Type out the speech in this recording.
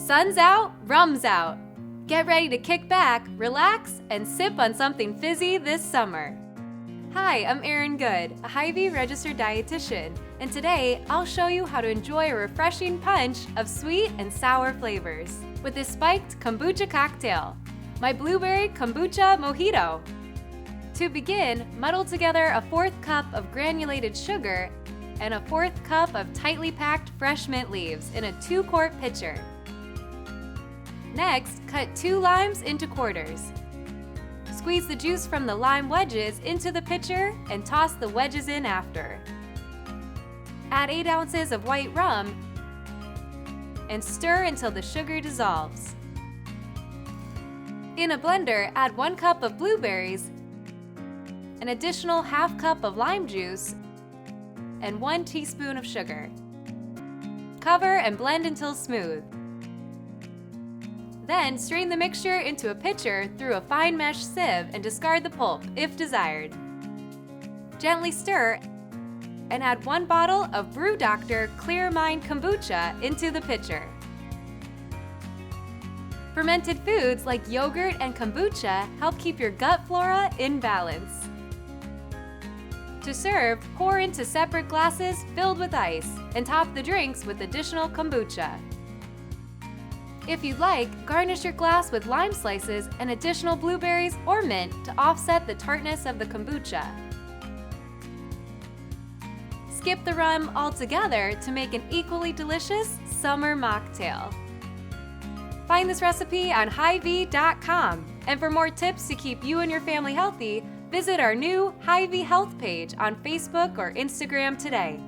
Sun's out, rum's out. Get ready to kick back, relax, and sip on something fizzy this summer. Hi, I'm Erin Good, a Hy-Vee registered dietitian, and today I'll show you how to enjoy a refreshing punch of sweet and sour flavors with this spiked kombucha cocktail, my blueberry kombucha mojito. To begin, muddle together a 1/4 cup of granulated sugar and a 1/4 cup of tightly packed fresh mint leaves in a 2-quart pitcher. Next, cut 2 limes into quarters. Squeeze the juice from the lime wedges into the pitcher and toss the wedges in after. Add 8 ounces of white rum and stir until the sugar dissolves. In a blender, add 1 cup of blueberries, an additional 1/2 cup of lime juice, and 1 teaspoon of sugar. Cover and blend until smooth. Then strain the mixture into a pitcher through a fine mesh sieve and discard the pulp if desired. Gently stir and add 1 bottle of Brew Doctor Clear Mind Kombucha into the pitcher. Fermented foods like yogurt and kombucha help keep your gut flora in balance. To serve, pour into separate glasses filled with ice and top the drinks with additional kombucha. If you'd like, garnish your glass with lime slices and additional blueberries or mint to offset the tartness of the kombucha. Skip the rum altogether to make an equally delicious summer mocktail. Find this recipe on Hy-Vee.com, and for more tips to keep you and your family healthy, visit our new Hy-Vee Health page on Facebook or Instagram today.